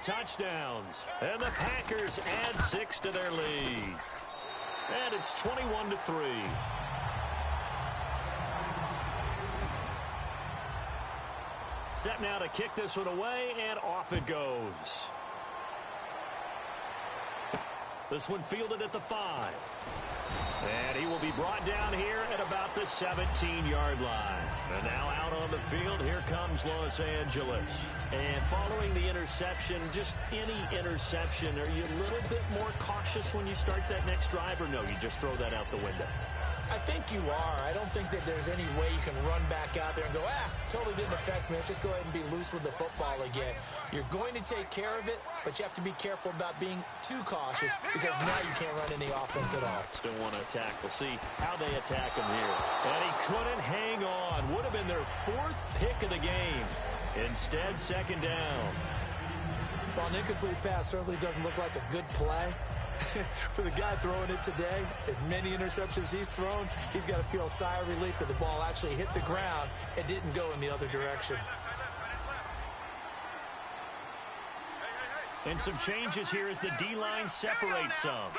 touchdowns. And the Packers add 6 to their lead. And it's 21-3. Set now to kick this one away, and off it goes. This one fielded at the 5. And he will be brought down here at about the 17-yard line. And now out on the field, here comes Los Angeles. And following the interception, just any interception, are you a little bit more cautious when you start that next drive, or no, you just throw that out the window? I think you are. I don't think that there's any way you can run back out there and go, totally didn't affect me. Let's just go ahead and be loose with the football again. You're going to take care of it, but you have to be careful about being too cautious because now you can't run any offense at all. Still want to attack. We'll see how they attack him here. And he couldn't hang on. Would have been their 4th pick of the game. Instead, second down. Well, an incomplete pass certainly doesn't look like a good play. For the guy throwing it today, as many interceptions he's thrown, he's got to feel a sigh of relief that the ball actually hit the ground and didn't go in the other direction. And some changes here as the D-line separates some.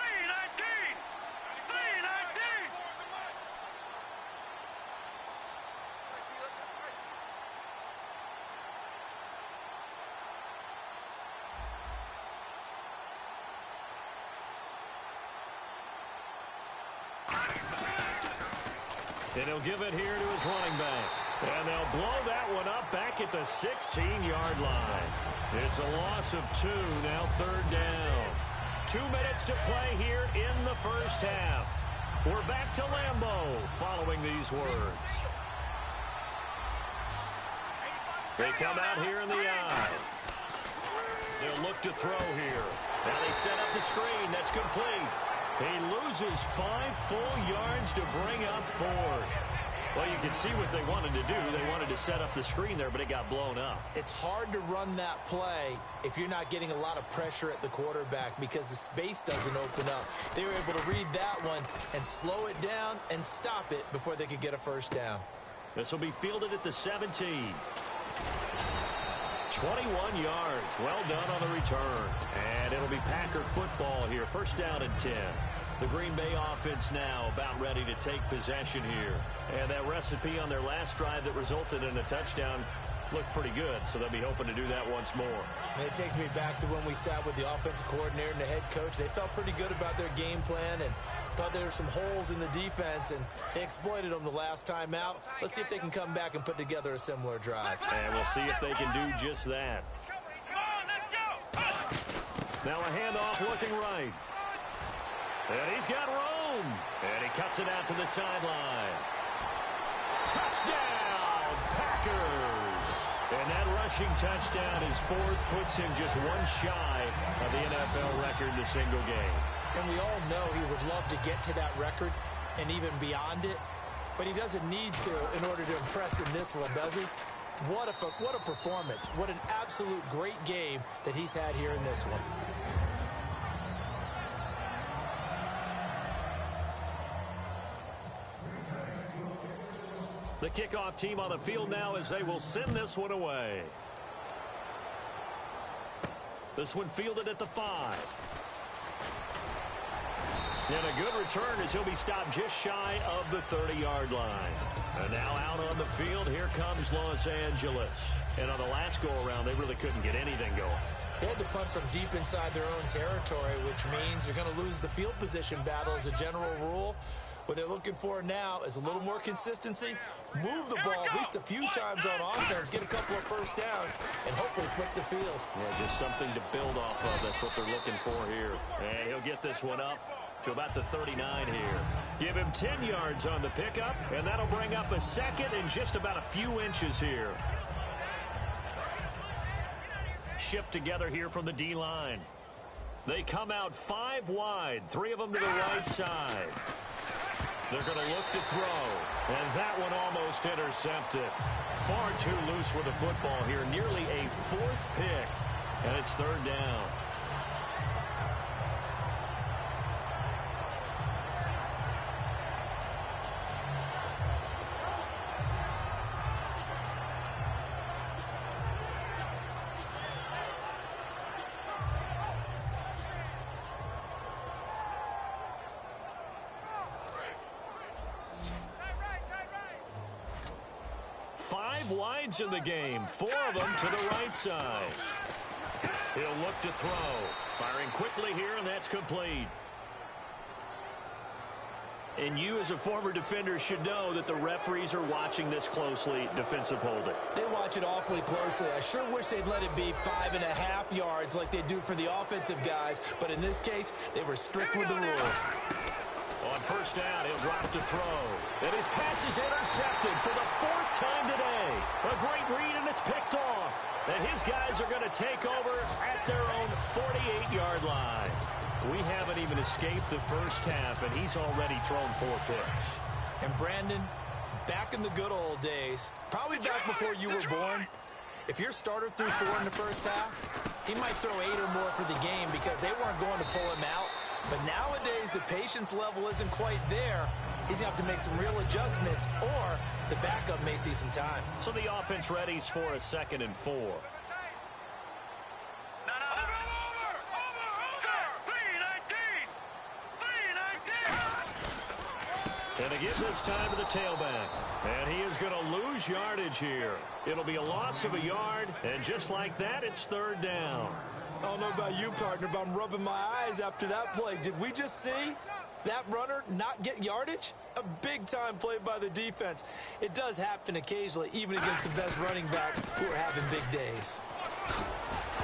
And he'll give it here to his running back. And they'll blow that one up back at the 16-yard line. It's a loss of 2, now third down. 2 minutes to play here in the first half. We're back to Lambeau following these words. They come out here in the eye. They'll look to throw here. Now they set up the screen. That's complete. He loses 5 full yards to bring up 4. Well, you can see what they wanted to do. They wanted to set up the screen there, but it got blown up. It's hard to run that play if you're not getting a lot of pressure at the quarterback because the space doesn't open up. They were able to read that one and slow it down and stop it before they could get a first down. This will be fielded at the 17. 21 yards. Well done on the return. And it'll be Packer football here. First down and 10. The Green Bay offense now about ready to take possession here. And that recipe on their last drive that resulted in a touchdown looked pretty good, so they'll be hoping to do that once more. And it takes me back to when we sat with the offensive coordinator and the head coach. They felt pretty good about their game plan and thought there were some holes in the defense, and they exploited them the last time out. Let's see if they can come back and put together a similar drive. And we'll see if they can do just that. Now a handoff looking right. And he's got room. And he cuts it out to the sideline. Touchdown, Packers. And that rushing touchdown is 4th, puts him just 1 shy of the NFL record in a single game. And we all know he would love to get to that record and even beyond it, but he doesn't need to in order to impress in this one, does he? What a performance. What an absolute great game that he's had here in this one. The kickoff team on the field now as they will send this one away. This one fielded at the 5. And a good return as he'll be stopped just shy of the 30-yard line. And now out on the field, here comes Los Angeles. And on the last go-around, they really couldn't get anything going. They had to punt from deep inside their own territory, which means you're going to lose the field position battle as a general rule. What they're looking for now is a little more consistency, move the ball at least a few times on offense, get a couple of first downs, and hopefully flip the field. Yeah, just something to build off of. That's what they're looking for here. And he'll get this one up to about the 39 here. Give him 10 yards on the pickup, and that'll bring up a second and just about a few inches here. Shift together here from the D-line. They come out 5 wide, 3 of them to the right side. They're going to look to throw, and that one almost intercepted. Far too loose with the football here, nearly a 4th pick, and it's third down. wides in the game, 4 of them to the right side. He'll look to throw. Firing quickly here, and that's complete. And you, as a former defender, should know that the referees are watching this closely, defensive holding. They watch it awfully closely. I sure wish they'd let it be 5.5 yards like they do for the offensive guys. But in this case, they were strict with the rules. On first down, he'll drop to throw. And his pass is intercepted for the 4th time today. A great read, and it's picked off. And his guys are going to take over at their own 48-yard line. We haven't even escaped the first half, and he's already thrown 4 picks. And Brandon, back in the good old days, probably back before you were born, if your starter threw 4 in the first half, he might throw 8 or more for the game because they weren't going to pull him out. But nowadays, the patience level isn't quite there. He's going to have to make some real adjustments, or the backup may see some time. So the offense readies for a 2nd and 4. And again this time to the tailback. And he is going to lose yardage here. It'll be a loss of a yard, and just like that, it's 3rd down. I don't know about you, partner, but I'm rubbing my eyes after that play. Did we just see that runner not get yardage? A big-time play by the defense. It does happen occasionally, even against the best running backs who are having big days.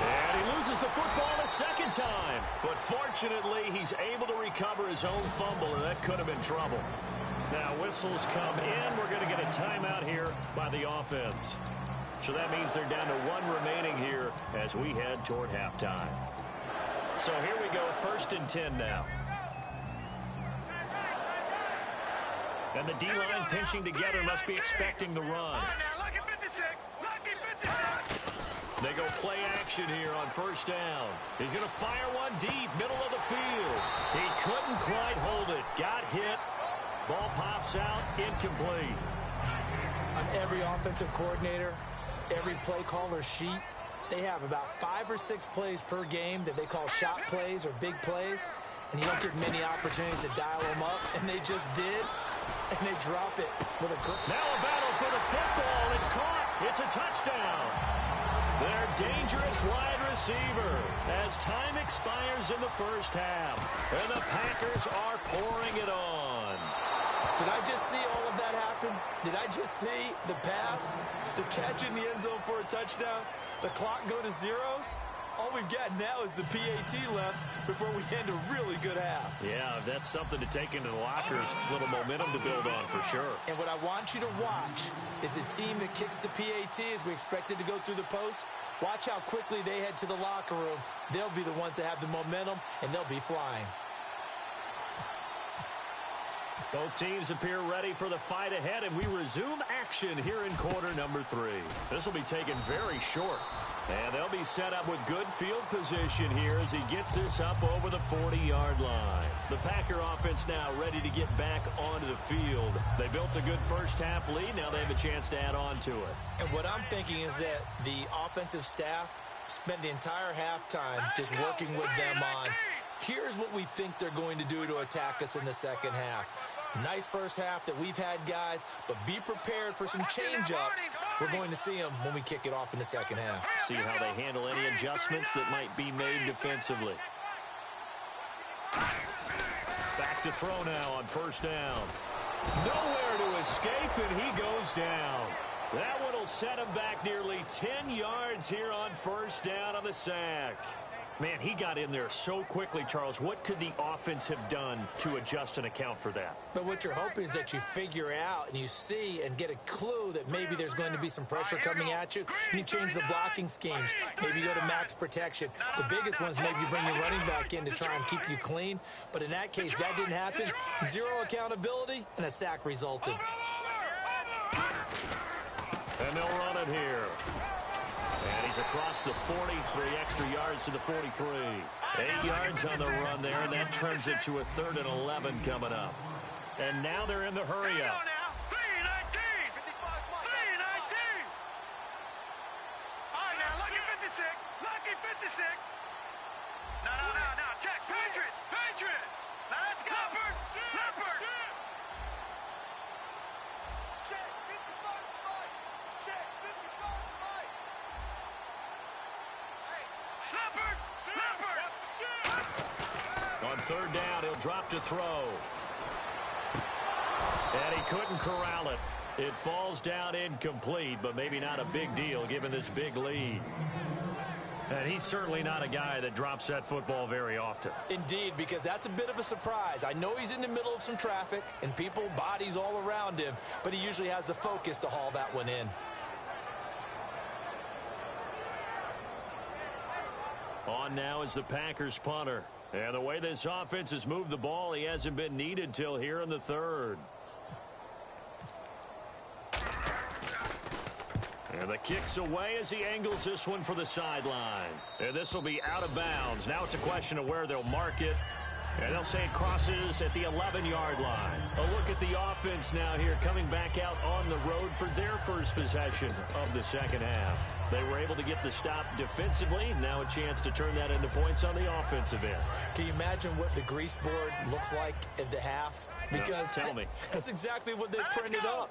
And he loses the football a 2nd time. But fortunately, he's able to recover his own fumble, and that could have been trouble. Now whistles come in. We're going to get a timeout here by the offense. So that means they're down to 1 remaining here as we head toward halftime. So here we go, 1st and 10 now. And the D-line pinching together must be expecting the run. They go play action here on 1st down. He's going to fire one deep, middle of the field. He couldn't quite hold it. Got hit. Ball pops out, incomplete. On every offensive coordinator, every play caller sheet, they have about 5 or 6 plays per game that they call shot plays or big plays, and you don't get many opportunities to dial them up, and they just did, and they drop it with a... Now a battle for the football. It's caught. It's a touchdown. Their dangerous wide receiver as time expires in the first half, and the Packers are pouring it on. Did I just see all of that happen? Did I just see the pass, the catch in the end zone for a touchdown, the clock go to zeros? All we've got now is the PAT left before we end a really good half. Yeah, that's something to take into the lockers. A little momentum to build on for sure. And what I want you to watch is the team that kicks the PAT as we expected to go through the post. Watch how quickly they head to the locker room. They'll be the ones that have the momentum, and they'll be flying. Both teams appear ready for the fight ahead, and we resume action here in quarter number 3. This will be taken very short. And they'll be set up with good field position here as he gets this up over the 40-yard line. The Packer offense now ready to get back onto the field. They built a good first half lead. Now they have a chance to add on to it. And what I'm thinking is that the offensive staff spent the entire halftime just working with them on, here's what we think they're going to do to attack us in the second half. Nice first half that we've had, guys, but be prepared for some change-ups. We're going to see them when we kick it off in the second half. See how they handle any adjustments that might be made defensively. Back to throw now on first down. Nowhere to escape, and he goes down. That one will set him back nearly 10 yards here on first down on the sack. Man, he got in there so quickly, Charles. What could the offense have done to adjust and account for that? But what you're hoping is that you figure out and you see and get a clue that maybe there's going to be some pressure coming at you, and you change the blocking schemes. Maybe you go to max protection. The biggest ones, maybe you bring your running back in to try and keep you clean. But in that case, that didn't happen. Zero accountability, and a sack resulted. And they'll run it here. And he's across the 40, 3 extra yards to the 43. 8 yards on the run there, and that turns it to a 3rd and 11 coming up. And now they're in the hurry up. On third down, he'll drop to throw. And he couldn't corral it. It falls down incomplete, but maybe not a big deal given this big lead. And he's certainly not a guy that drops that football very often. Indeed, because that's a bit of a surprise. I know he's in the middle of some traffic and people, bodies all around him, but he usually has the focus to haul that one in. On now is the Packers punter. And the way this offense has moved the ball, he hasn't been needed till here in the third. And the kick's away as he angles this one for the sideline. And this will be out of bounds. Now it's a question of where they'll mark it. And they'll say it crosses at the 11-yard line. A look at the offense now here coming back out on the road for their first possession of the second half. They were able to get the stop defensively. Now a chance to turn that into points on the offensive end. Can you imagine what the grease board looks like at the half? Because tell me. That's exactly what they printed up.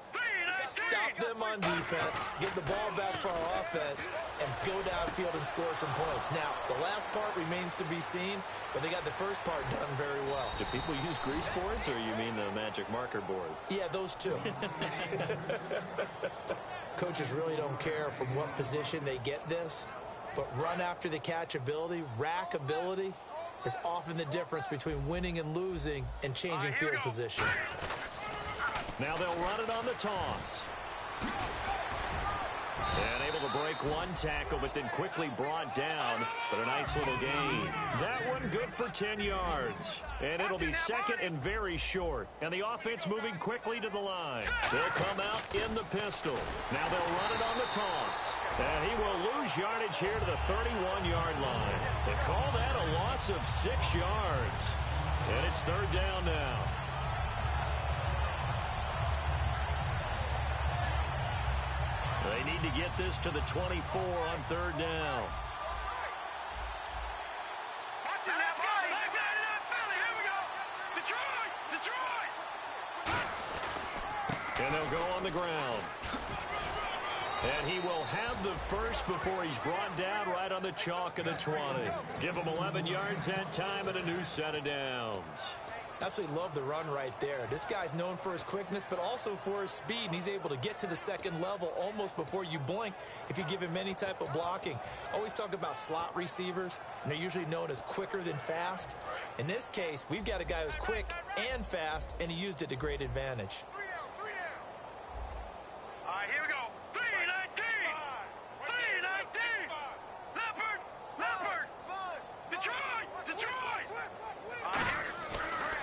Stop them on defense, get the ball back for our offense, and go downfield and score some points. Now, the last part remains to be seen, but they got the first part done very well. Do people use grease boards, or you mean the magic marker boards? Yeah, those two. Coaches really don't care from what position they get this, but run after the catch ability, rack ability, is often the difference between winning and losing and changing field position. Now they'll run it on the toss. And able to break one tackle, but then quickly brought down. But a nice little gain. That one good for 10 yards. And it'll be second and very short. And the offense moving quickly to the line. They'll come out in the pistol. Now they'll run it on the toss. And he will lose yardage here to the 31-yard line. They call that a loss of 6 yards. And it's third down now. They need to get this to the 24 on third down. And they'll go on the ground. And he will have the first before he's brought down right on the chalk of the 20. Give him 11 yards that time and a new set of downs. Absolutely love the run right there. This guy's known for his quickness, but also for his speed. And he's able to get to the second level almost before you blink if you give him any type of blocking. Always talk about slot receivers, and they're usually known as quicker than fast. In this case, we've got a guy who's quick and fast, and he used it to great advantage. All right, here we go. 319. 319. Leopard. Detroit.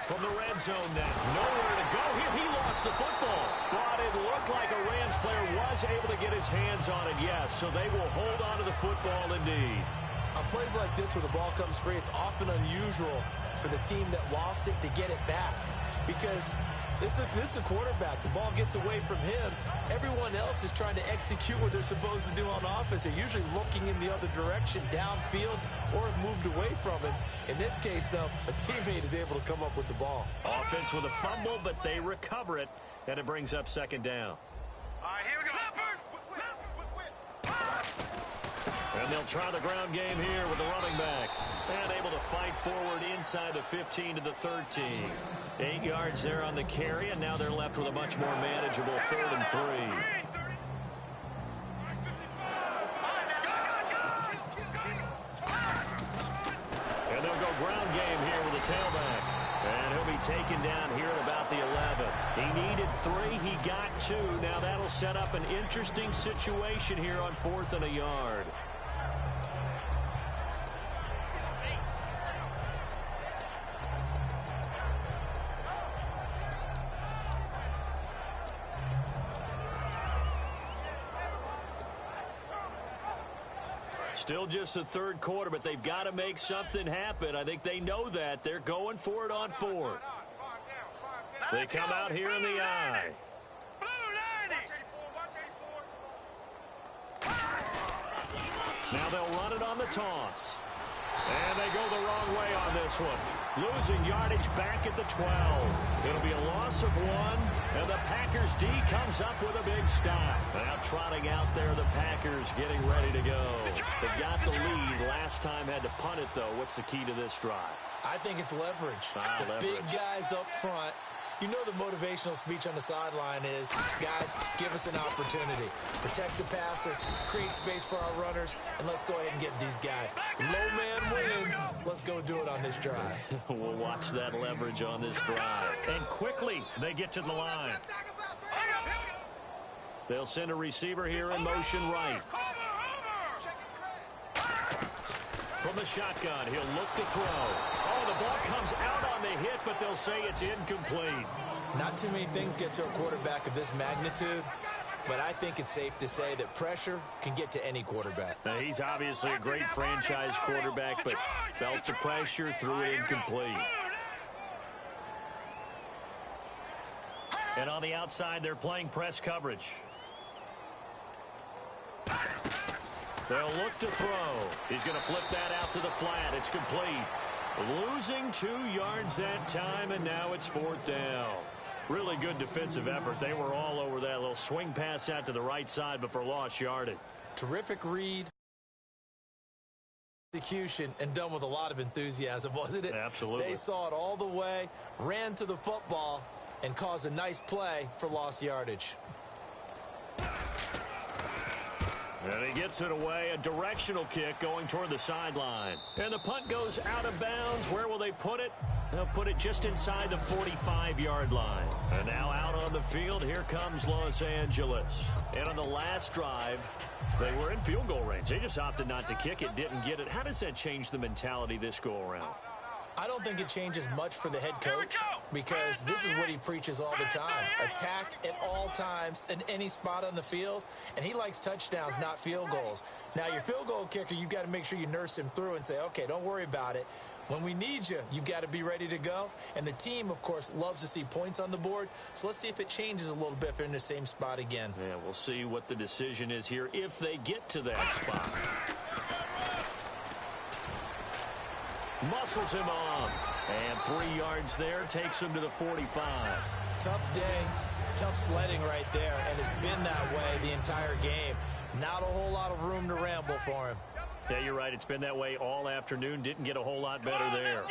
From the red zone now. Nowhere to go here. He lost the football. But it looked like a Rams player was able to get his hands on it, yes. So they will hold on to the football indeed. On plays like this where the ball comes free, it's often unusual for the team that lost it to get it back. Because this is a quarterback. The ball gets away from him. Everyone else is trying to execute what they're supposed to do on offense. They're usually looking in the other direction, downfield, or have moved away from it. In this case, though, a teammate is able to come up with the ball. Offense with a fumble, but they recover it, and it brings up second down. All right, here we go. And they'll try the ground game here with the running back. And able to fight forward inside the 15 to the 13. 8 yards there on the carry, and now they're left with a much more manageable 3rd and 3. And they'll go ground game here with the tailback. And he'll be taken down here at about the 11. He needed 3. He got 2. Now that'll set up an interesting situation here on 4th and a yard. Still just the third quarter, but they've got to make something happen. I think they know that. They're going for it on 4th. They come out here in the I. Now they'll run it on the toss. And they go the wrong way on on this one. Losing yardage back at the 12. It'll be a loss of 1, and the Packers D comes up with a big stop. Now trotting out there, the Packers getting ready to go. They got the lead. Last time had to punt it, though. What's the key to this drive? I think it's leverage. The big guys up front. You know the motivational speech on the sideline is, guys, give us an opportunity. Protect the passer, create space for our runners, and let's go ahead and get these guys. Low man wins. Let's go do it on this drive. We'll watch that leverage on this drive. And quickly, they get to the line. They'll send a receiver here in motion right. From the shotgun, he'll look to throw. Oh, the ball comes out on the hit, but they'll say it's incomplete. Not too many things get to a quarterback of this magnitude, but I think it's safe to say that pressure can get to any quarterback. Now, he's obviously a great franchise quarterback, but felt the pressure, threw it incomplete. And on the outside, they're playing press coverage. They'll look to throw. He's going to flip that out to the flat. It's complete. Losing 2 yards that time, and now it's 4th down. Really good defensive effort. They were all over that little swing pass out to the right side before lost yardage. Terrific read, execution, and done with a lot of enthusiasm, wasn't it? Absolutely. They saw it all the way, ran to the football, and caused a nice play for lost yardage. And he gets it away, a directional kick going toward the sideline. And the punt goes out of bounds. Where will they put it? They'll put it just inside the 45-yard line. And now out on the field, here comes Los Angeles. And on the last drive, they were in field goal range. They just opted not to kick it, didn't get it. How does that change the mentality this go-around? I don't think it changes much for the head coach because this is what he preaches all the time. Attack at all times in any spot on the field, and he likes touchdowns, not field goals. Now, your field goal kicker, you've got to make sure you nurse him through and say, okay, don't worry about it. When we need you, you've got to be ready to go. And the team, of course, loves to see points on the board. So let's see if it changes a little bit if they're in the same spot again. Yeah, we'll see what the decision is here if they get to that spot. Muscles him off. And 3 yards there, takes him to the 45. Tough day, tough sledding right there, and it's been that way the entire game. Not a whole lot of room to ramble for him. Yeah, you're right. It's been that way all afternoon. Didn't get a whole lot better there.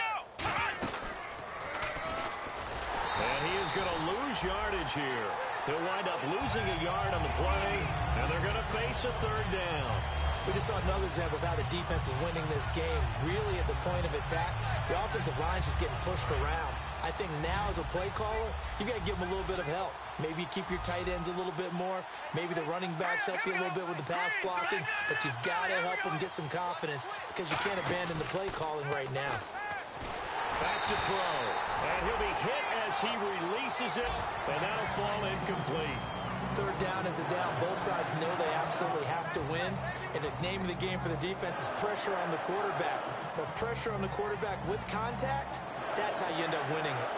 And he is going to lose yardage here. He'll wind up losing a yard on the play, and they're going to face a 3rd down. We just saw another example of how the defense is winning this game. Really at the point of attack, the offensive line's just getting pushed around. I think now as a play caller, you've got to give them a little bit of help. Maybe keep your tight ends a little bit more. Maybe the running backs help you a little bit with the pass blocking. But you've got to help them get some confidence because you can't abandon the play calling right now. Back to throw. And he'll be hit as he releases it. And that'll fall incomplete. 3rd down is the down. Both sides know they absolutely have to win. And the name of the game for the defense is pressure on the quarterback. But pressure on the quarterback with contact, that's how you end up winning it.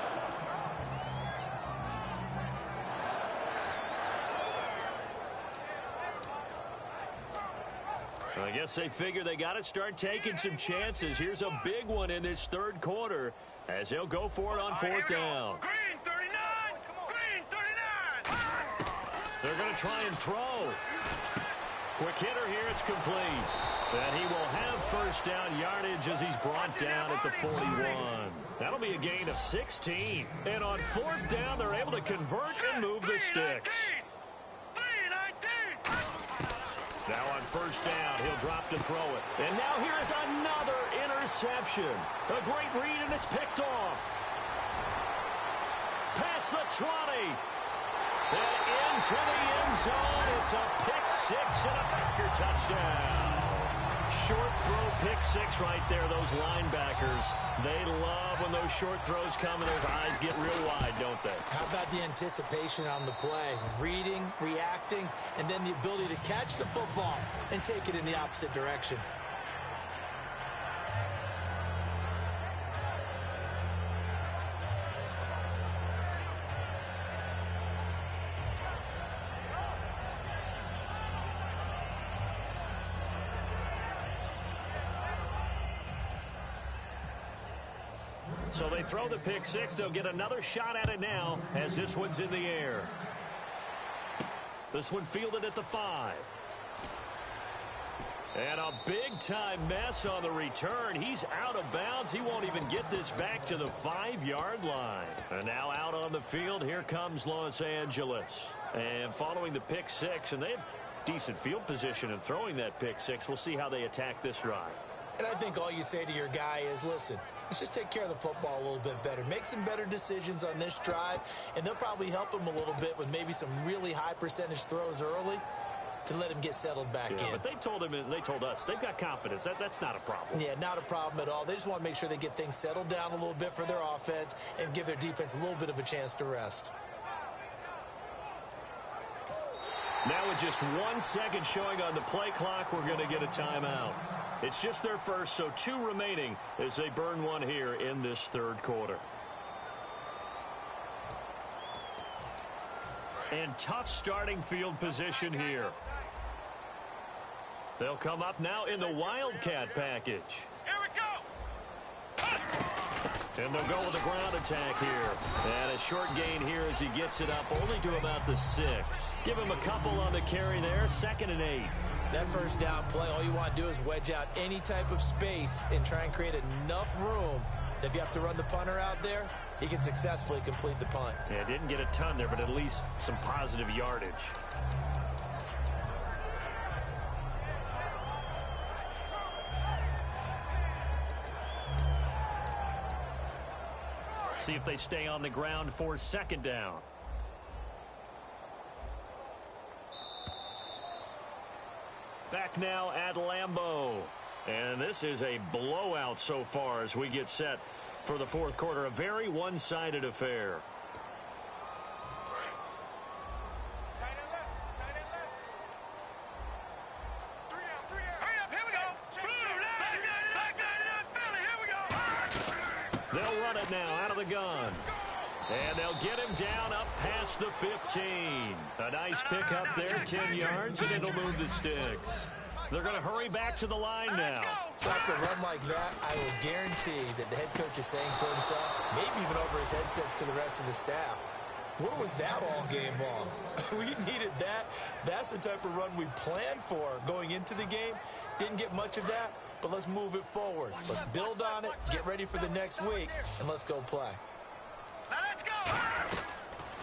I guess they figure they got to start taking some chances. Here's a big one in this 3rd quarter as they'll go for it on 4th down. Green 39! Green 39! They're going to try and throw. Quick hitter here. It's complete. And he will have 1st down yardage as he's brought down at the 41. That'll be a gain of 16. And on 4th down, they're able to convert and move the sticks. Now on 1st down, he'll drop to throw it. And now here is another interception. A great read, and it's picked off. Past the 20. And into the end zone. It's a pick 6 and a Packer touchdown. Short throw pick 6 right there. Those linebackers, they love when those short throws come and those eyes get real wide, don't they? How about the anticipation on the play? Reading, reacting, and then the ability to catch the football and take it in the opposite direction. So they throw the pick six. They'll get another shot at it now as this one's in the air. This one fielded at the 5. And a big-time mess on the return. He's out of bounds. He won't even get this back to the 5-yard line. And now out on the field, here comes Los Angeles. And following the pick six, and they have decent field position in throwing that pick six. We'll see how they attack this drive. And I think all you say to your guy is, listen, let's just take care of the football a little bit better. Make some better decisions on this drive, and they'll probably help him a little bit with maybe some really high percentage throws early to let him get settled back in. But they told him, and they told us, they've got confidence. That's not a problem. Yeah, not a problem at all. They just want to make sure they get things settled down a little bit for their offense and give their defense a little bit of a chance to rest. Now with just 1 second showing on the play clock, we're going to get a timeout. It's just their first, so 2 remaining as they burn one here in this third quarter. And tough starting field position here. They'll come up now in the Wildcat package. Here we go. And they'll go with a ground attack here. And a short gain here as he gets it up only to about the 6. Give him a couple on the carry there. 2nd and 8. That first down play, all you want to do is wedge out any type of space and try and create enough room that if you have to run the punter out there, he can successfully complete the punt. Yeah, didn't get a ton there, but at least some positive yardage. See if they stay on the ground for 2nd down. Back now at Lambeau. And this is a blowout so far as we get set for the fourth quarter. A very one-sided affair. Tight end left. Tight end left. 3 down. 3 down. Hurry up. Here we go. Back 99. Here we go. They'll run it now out of the gun. And they'll get him down up past the 15. A nice pickup there, 10 yards, and it'll move the sticks. They're going to hurry back to the line now. So after a run like that, I will guarantee that the head coach is saying to himself, maybe even over his headsets to the rest of the staff, where was that all game long? We needed that. That's the type of run we planned for going into the game. Didn't get much of that, but let's move it forward. Let's build on it, get ready for the next week, and let's go play. Now let's go.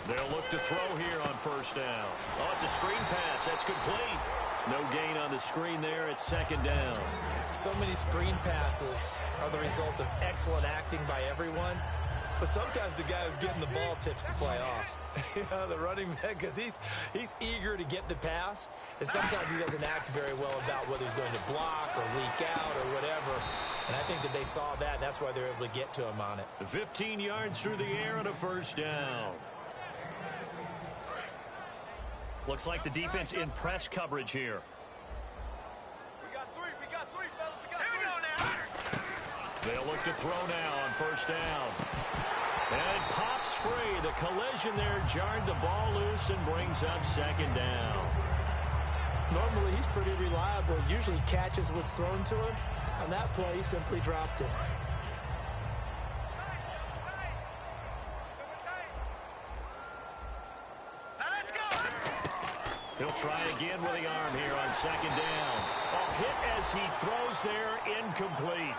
They'll look to throw here on 1st down. Oh, it's a screen pass. That's complete. No gain on the screen there. It's 2nd down. So many screen passes are the result of excellent acting by everyone. But sometimes the guy who's getting the ball tips the play off. You know, the running back, because he's eager to get the pass. And sometimes he doesn't act very well about whether he's going to block or leak out or whatever. And I think that they saw that, and that's why they're able to get to him on it. 15 yards through the air and a 1st down. Looks like the defense in press coverage here. We got 3. We got 3, fellas. We got 3. Here we go now. They'll look to throw now on 1st down. And it pops free. The collision there jarred the ball loose and brings up 2nd down. Normally, he's pretty reliable. Usually catches what's thrown to him. On that play, he simply dropped it. He'll try again with the arm here on 2nd down. A hit as he throws there, incomplete.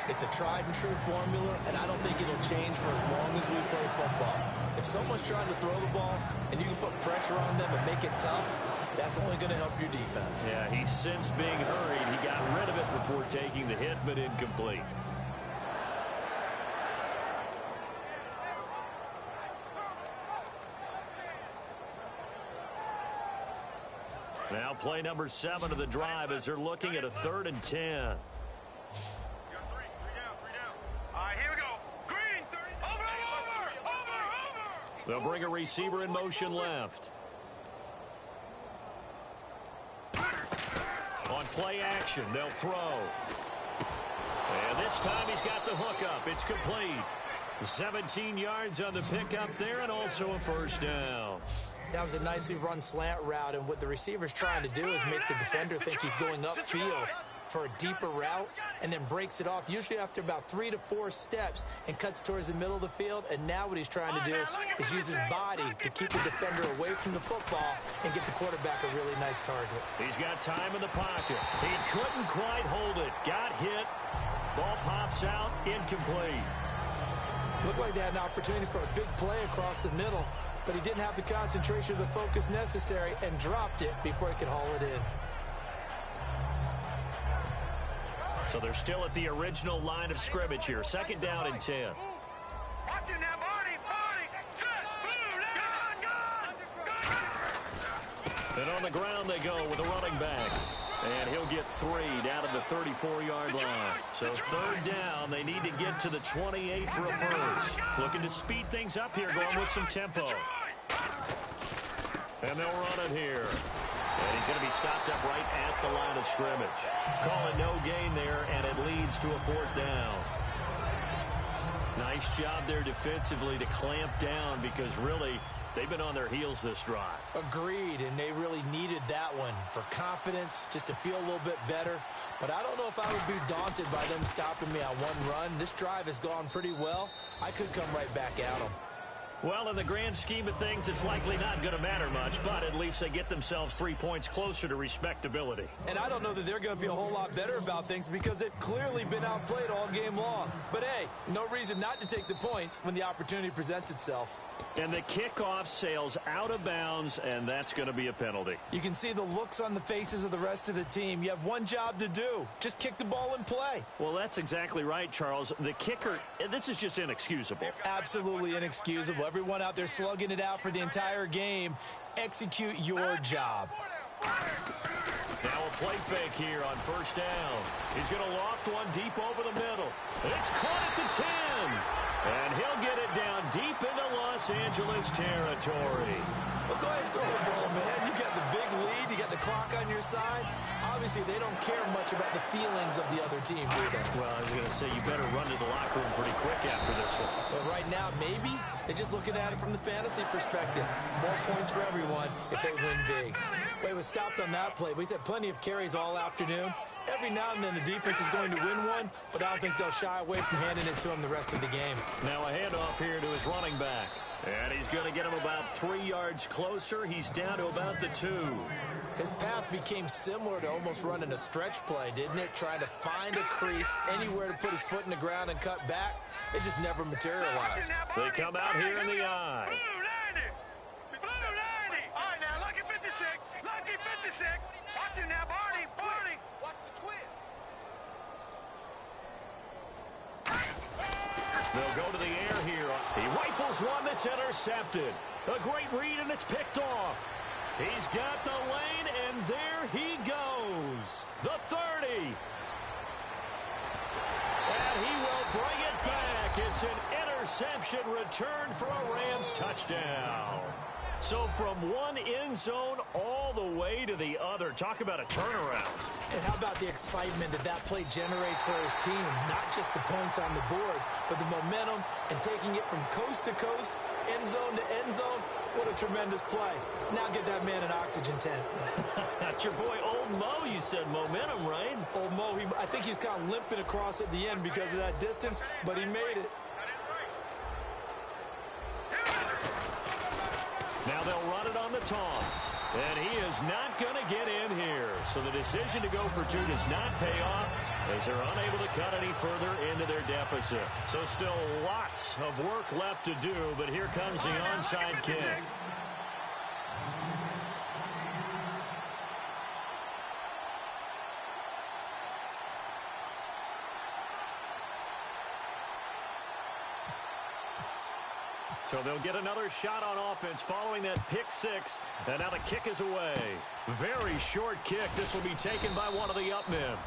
It's a tried and true formula, and I don't think it'll change for as long as we play football. If someone's trying to throw the ball and you can put pressure on them and make it tough, that's only going to help your defense. Yeah, he's since being hurried. He got rid of it before taking the hit, but incomplete. Now play number 7 of the drive as they're looking at a 3rd and 10. We got 3. 3 down. 3 down. All right, here we go. Green. 30. Over. They'll bring a receiver in motion left. On play action, they'll throw. And this time he's got the hook up. It's complete. 17 yards on the pickup there and also a 1st down. That was a nicely run slant route, and what the receiver's trying to do is make the defender think he's going upfield for a deeper route and then breaks it off, usually after about 3 to 4 steps, and cuts towards the middle of the field. And now what he's trying to do is use his body to keep the defender away from the football and get the quarterback a really nice target. He's got time in the pocket. He couldn't quite hold it. Got hit. Ball pops out. Incomplete. Looked like they had an opportunity for a big play across the middle, but he didn't have the concentration or the focus necessary and dropped it before he could haul it in. So they're still at the original line of scrimmage here. 2nd down and 10. Watch it now, Barney. Set. Gun. And on the ground they go with a running back. And he'll get 3 down at the 34-yard line. So 3rd down, they need to get to the 28 for a first. Looking to speed things up here, going with some tempo. And they'll run it here. And he's going to be stopped up right at the line of scrimmage. Call it no gain there, and it leads to a 4th down. Nice job there defensively to clamp down, because really they've been on their heels this drive. Agreed, and they really needed that one for confidence, just to feel a little bit better. But I don't know if I would be daunted by them stopping me on one run. This drive has gone pretty well. I could come right back at them. Well, in the grand scheme of things, it's likely not going to matter much, but at least they get themselves 3 points closer to respectability. And I don't know that they're going to feel a whole lot better about things, because they've clearly been outplayed all game long. But hey, no reason not to take the points when the opportunity presents itself. And the kickoff sails out of bounds, and that's going to be a penalty. You can see the looks on the faces of the rest of the team. You have one job to do. Just kick the ball and play. Well, that's exactly right, Charles. The kicker, this is just inexcusable. Absolutely inexcusable. Everyone out there slugging it out for the entire game. Execute your job. Now a play fake here on 1st down. He's going to loft one deep over the middle. It's caught at the 10. And he'll get it down deep into Los Angeles territory. Well, go ahead and throw the ball, man. You got the big lead. You got the clock on your side. Obviously, they don't care much about the feelings of the other team, do they? Well, I was going to say, you better run to the locker room pretty quick after this one. But right now, maybe they're just looking at it from the fantasy perspective. More points for everyone if they win big. Well, he was stopped on that play, but he's had plenty of carries all afternoon. Every now and then the defense is going to win one, but I don't think they'll shy away from handing it to him the rest of the game. Now a handoff here to his running back. And he's going to get him about 3 yards closer. He's down to about the 2. His path became similar to almost running a stretch play, didn't it? Trying to find a crease, anywhere to put his foot in the ground and cut back. It just never materialized. They come out here in the eye. All right, now, lucky 56. Lucky 56. Watch it now, Barney. Watch the twist. They'll go to the air here. He rifles one that's intercepted. A great read, and it's picked off. He's got the lane, and there he goes. The 30. And he will bring it back. It's an interception return for a Rams touchdown. So from one end zone all the way to the other. Talk about a turnaround. And how about the excitement that play generates for his team? Not just the points on the board, but the momentum and taking it from coast to coast, end zone to end zone. What a tremendous play. Now get that man an oxygen tent. That's your boy Old Mo. You said momentum, right? Old Mo, I think he's kind of limping across at the end because of that distance, but he made it. Now they'll run it on the toss. And he is not going to get in here. So the decision to go for 2 does not pay off, as they're unable to cut any further into their deficit. So still lots of work left to do, but here comes the onside kick. So they'll get another shot on offense following that pick 6. And now the kick is away. Very short kick. This will be taken by one of the up men.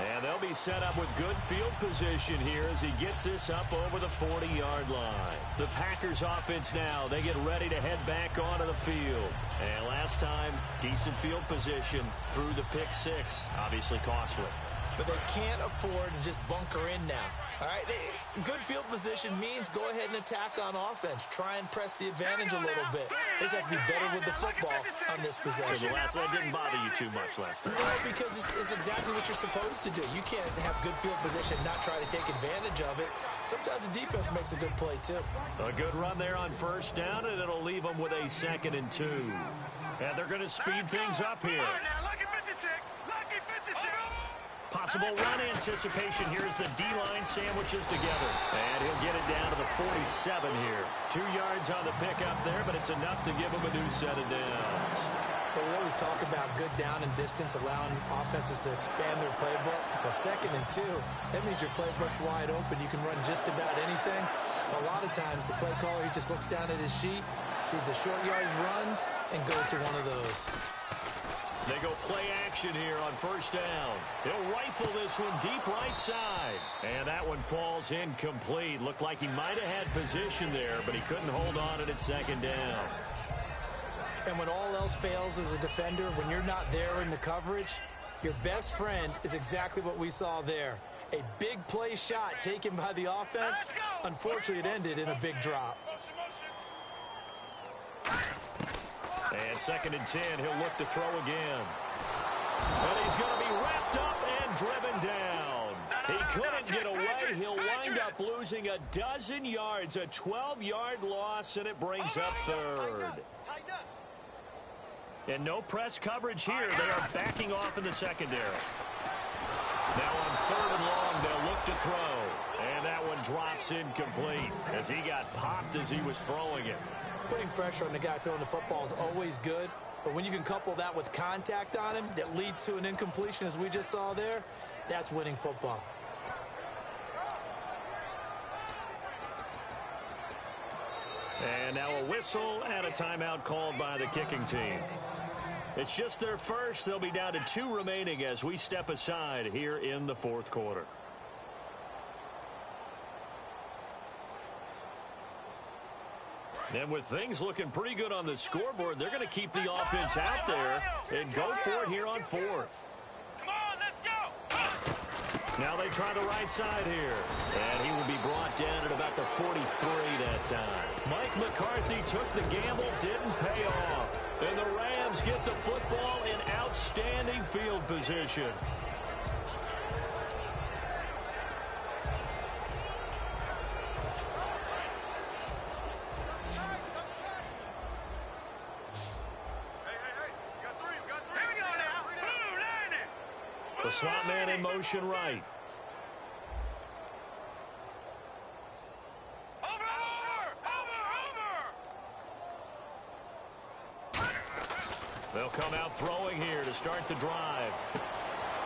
And they'll be set up with good field position here as he gets this up over the 40-yard line. The Packers offense now, they get ready to head back onto the field. And last time, decent field position through the pick 6. Obviously costly. But they can't afford to just bunker in now. All right, good field position means go ahead and attack on offense. Try and press the advantage a little bit. They just have to be better with the football on this possession. So the last one didn't bother you too much last time. No, because it's exactly what you're supposed to do. You can't have good field position, not try to take advantage of it. Sometimes the defense makes a good play, too. A good run there on first down, and it'll leave them with a 2nd and 2. And they're going to speed things up here. Lucky 56. Lucky 56. Possible run anticipation here as the D-line sandwiches together. And he'll get it down to the 47 here. 2 yards on the pickup there, but it's enough to give him a new set of downs. But we always talk about good down and distance, allowing offenses to expand their playbook. Well, 2nd and 2, that means your playbook's wide open. You can run just about anything. But a lot of times, the play caller, he just looks down at his sheet, sees the short yardage runs, and goes to one of those. They go play action here on first down. He'll rifle this one deep right side. And that one falls incomplete. Looked like he might have had position there, but he couldn't hold on at 2nd down. And when all else fails as a defender, when you're not there in the coverage, your best friend is exactly what we saw there. A big play shot taken by the offense. Unfortunately, it ended in a big drop. And 2nd and 10, he'll look to throw again. And he's going to be wrapped up and driven down. He couldn't get away. He'll wind up losing a dozen yards, a 12-yard loss, and it brings up 3rd. And no press coverage here. They are backing off in the secondary. Now on 3rd and long, they'll look to throw. And that one drops incomplete as he got popped as he was throwing it. Putting pressure on the guy throwing the football is always good, but when you can couple that with contact on him that leads to an incompletion as we just saw there, that's winning football. And now a whistle and a timeout called by the kicking team. It's just their first. They'll be down to 2 remaining as we step aside here in the 4th quarter. And with things looking pretty good on the scoreboard, they're going to keep the offense out there and go for it here on 4th. Come on, let's go. Now they try the right side here. And he will be brought down at about the 43 that time. Mike McCarthy took the gamble, didn't pay off. And the Rams get the football in outstanding field position. The slot man in motion right. They'll come out throwing here to start the drive.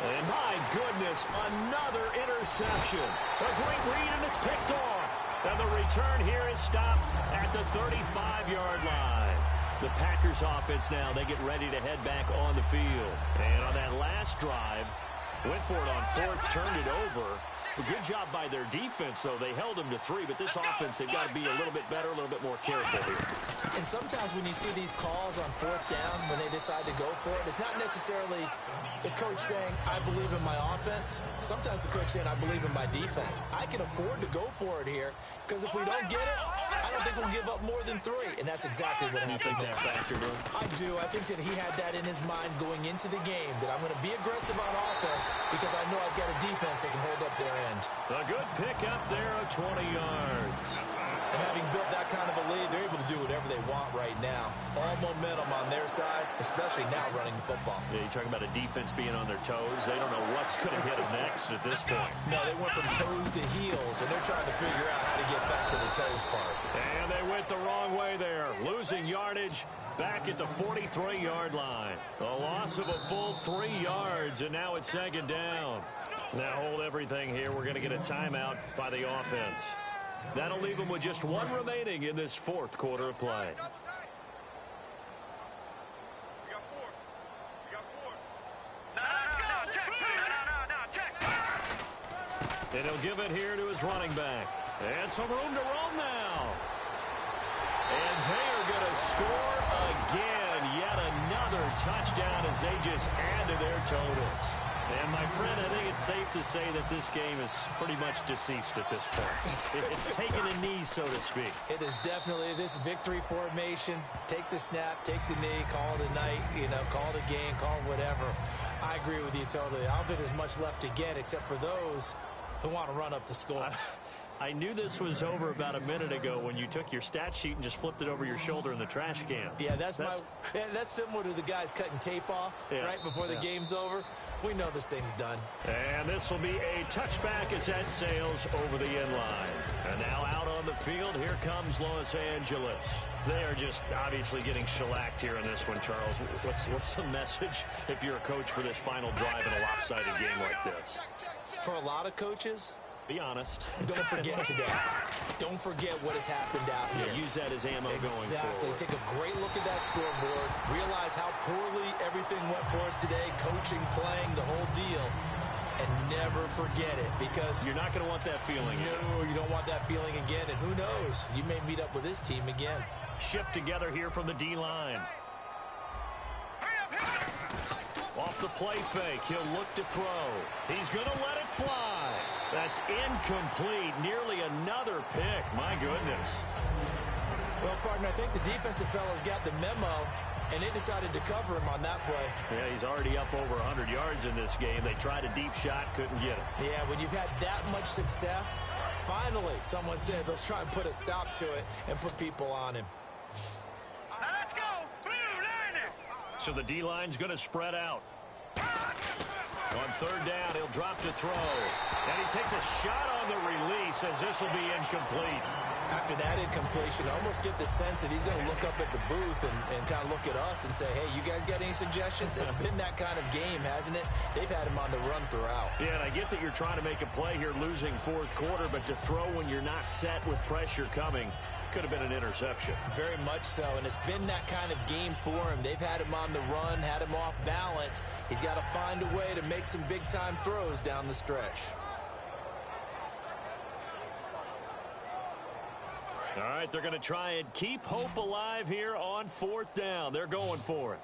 And my goodness, another interception. A great read, and it's picked off. And the return here is stopped at the 35-yard line. The Packers offense now, they get ready to head back on the field. And on that last drive, went for it on 4th, turned it over. A good job by their defense, though. They held them to 3, but this offense, they've got to be a little bit better, a little bit more careful here. And sometimes when you see these calls on 4th down, when they decide to go for it, it's not necessarily the coach saying, I believe in my offense. Sometimes the coach saying, I believe in my defense. I can afford to go for it here, because if we don't get it, I don't think we'll give up more than 3. And that's exactly what happened there. I do. I think that he had that in his mind going into the game, that I'm going to be aggressive on offense because I know I've got a defense that can hold up their end. A good pickup there of 20 yards. And having built that kind of a lead, they're able to do whatever they want right now. All momentum on their side, especially now running the football. Yeah, you're talking about a defense being on their toes. They don't know what's going to hit them next at this point. No, they went from toes to heels, and they're trying to figure out how to get back to the toes part. And they went the wrong way there, losing yardage back at the 43-yard line. A loss of a full 3 yards, and now it's 2nd down. Now hold everything here. We're going to get a timeout by the offense. That'll leave them with just 1 remaining in this 4th quarter of play. And he'll give it here to his running back. And some room to roam now. And they are going to score again. Yet another touchdown as they just add to their totals. And, my friend, I think it's safe to say that this game is pretty much deceased at this point. It's taken a knee, so to speak. It is definitely this victory formation. Take the snap, take the knee, call it a night, call it a game, call it whatever. I agree with you totally. I don't think there's much left to get except for those who want to run up the score. I knew this was over about a minute ago when you took your stat sheet and just flipped it over your shoulder in the trash can. Yeah, that's similar to the guys cutting tape off right before the game's over. We know this thing's done. And this will be a touchback as that sails over the end line. And now out on the field, here comes Los Angeles. They are just obviously getting shellacked here in this one, Charles. What's the message if you're a coach for this final drive in a lopsided game like this? For a lot of coaches, be honest. Don't forget today. Don't forget what has happened out here. Use that as ammo going forward. Exactly. Take a great look at that scoreboard. Realize how poorly everything went for us today. Coaching, playing, the whole deal. And never forget it because you're not going to want that feeling. No, you don't want that feeling again. And who knows? You may meet up with this team again. Shift together here from the D-line. Off the play fake, he'll look to throw. He's going to let it fly. That's incomplete. Nearly another pick. My goodness. Well, partner, I think the defensive fellas got the memo, and they decided to cover him on that play. Yeah, he's already up over 100 yards in this game. They tried a deep shot, couldn't get it. Yeah, when you've had that much success, finally, someone said, let's try and put a stop to it and put people on him. Let's go. Blue line. So the D-line's going to spread out. On third down, he'll drop to throw. And he takes a shot on the release as this will be incomplete. After that incompletion, I almost get the sense that he's going to look up at the booth and kind of look at us and say, hey, you guys got any suggestions? It's been that kind of game, hasn't it? They've had him on the run throughout. Yeah, and I get that you're trying to make a play here losing fourth quarter, but to throw when you're not set with pressure coming could have been an interception. Very much so, and it's been that kind of game for him. They've had him on the run, had him off balance. He's got to find a way to make some big-time throws down the stretch. All right, they're going to try and keep hope alive here on fourth down. They're going for it.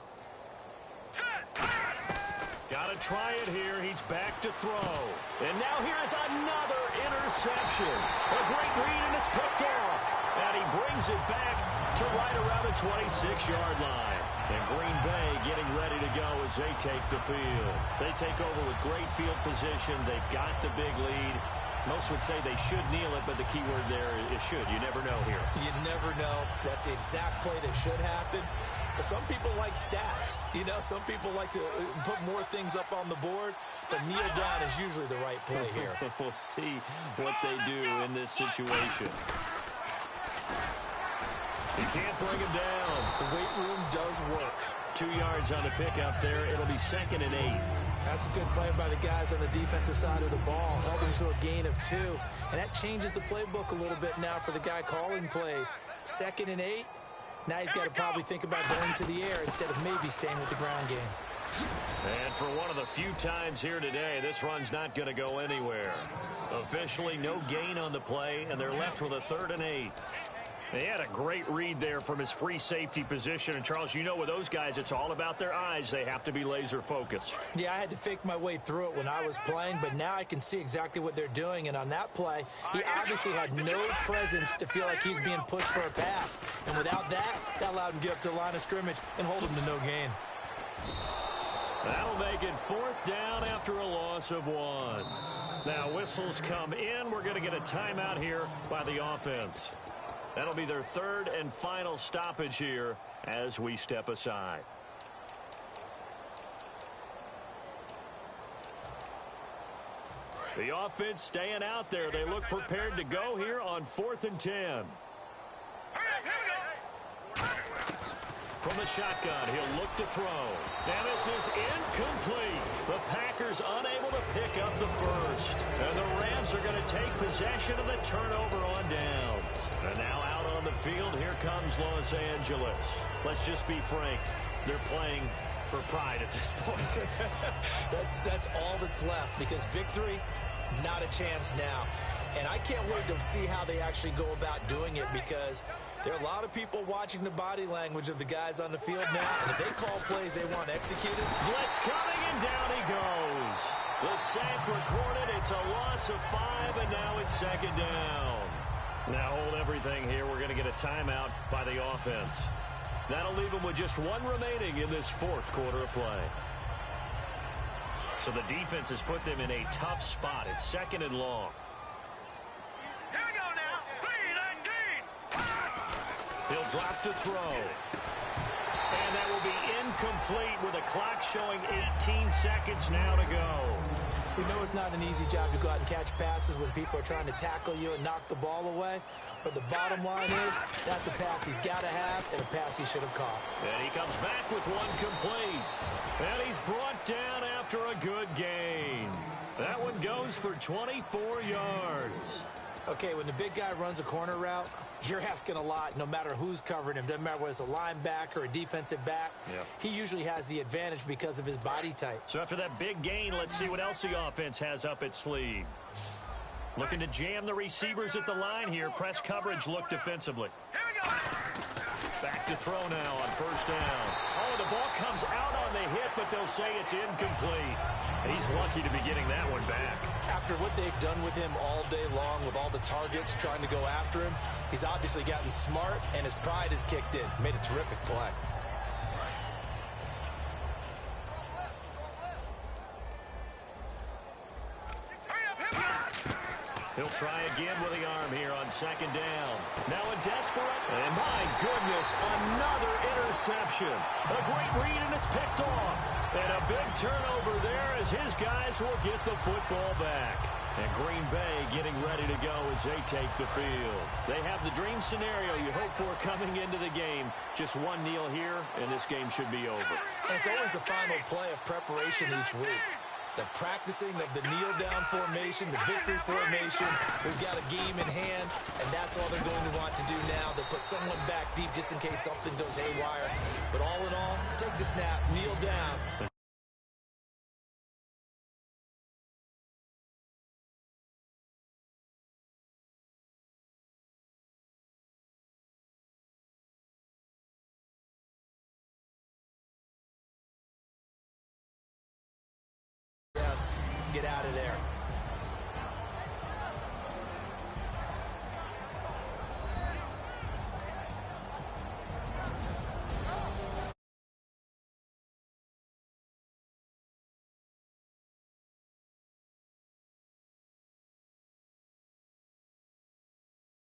Got to try it here. He's back to throw. And now here's another interception. A great read, and it's picked off. And he brings it back to right around the 26-yard line. And Green Bay getting ready to go as they take the field. They take over with great field position. They've got the big lead. Most would say they should kneel it, but the key word there is should. You never know here. You never know. That's the exact play that should happen. But some people like stats. Some people like to put more things up on the board, but kneel down is usually the right play here. We'll see what they do in this situation. He can't bring him down. The weight room does work. 2 yards on the pickup there. It'll be 2nd and 8. That's a good play by the guys on the defensive side of the ball. Held him to a gain of 2. And that changes the playbook a little bit now for the guy calling plays. 2nd and 8. Now he's got to probably think about going to the air instead of maybe staying with the ground game. And for one of the few times here today, this run's not going to go anywhere. Officially, no gain on the play, and they're left with a 3rd and 8. They had a great read there from his free safety position. And, Charles, with those guys, it's all about their eyes. They have to be laser focused. Yeah, I had to fake my way through it when I was playing, but now I can see exactly what they're doing. And on that play, he obviously had no presence to feel like he's being pushed for a pass. And without that, that allowed him to get up to the line of scrimmage and hold him to no gain. That'll make it 4th down after a loss of 1. Now, whistles come in. We're going to get a timeout here by the offense. That'll be their 3rd and final stoppage here as we step aside. The offense staying out there. They look prepared to go here on 4th and 10. From the shotgun, he'll look to throw. And this is incomplete. The Packers unable to pick up the first. And the Rams are going to take possession of the turnover on downs. And now out on the field, here comes Los Angeles. Let's just be frank. They're playing for pride at this point. That's all that's left because victory, not a chance now. And I can't wait to see how they actually go about doing it, because there are a lot of people watching the body language of the guys on the field now, and if they call plays they want executed. Blitz coming, and down he goes. The sack recorded. It's a loss of 5, and now it's second down. Now hold everything here. We're going to get a timeout by the offense. That'll leave them with just 1 remaining in this fourth quarter of play. So the defense has put them in a tough spot. It's second and long. Here we go now. 3-19. He'll drop to throw. And that will be incomplete with a clock showing 18 seconds now to go. We know it's not an easy job to go out and catch passes when people are trying to tackle you and knock the ball away. But the bottom line is, that's a pass he's got to have and a pass he should have caught. And he comes back with 1 complete. And he's brought down after a good gain. That one goes for 24 yards. Okay, when the big guy runs a corner route, you're asking a lot no matter who's covering him. Doesn't matter whether it's a linebacker or a defensive back. Yep. He usually has the advantage because of his body type. So after that big gain, let's see what else the offense has up its sleeve. Looking to jam the receivers at the line here. Press coverage look defensively. Here we go. Back to throw now on first down. Oh, the ball comes out on the hit, but they'll say it's incomplete. He's lucky to be getting that one back. After what they've done with him all day long with all the targets trying to go after him, he's obviously gotten smart, and his pride has kicked in. Made a terrific play. He'll try again with the arm here on second down. Now a desperate, and my goodness, another interception. A great read, and it's picked off. And a big turnover there as his guys will get the football back. And Green Bay getting ready to go as they take the field. They have the dream scenario you hope for coming into the game. Just 1 kneel here, and this game should be over. And it's always the final play of preparation each week. The practicing of the kneel-down formation, the victory formation. We've got a game in hand, and that's all they're going to want to do now. They'll put someone back deep just in case something goes haywire. But all in all, take the snap, kneel down. Yes, get out of there.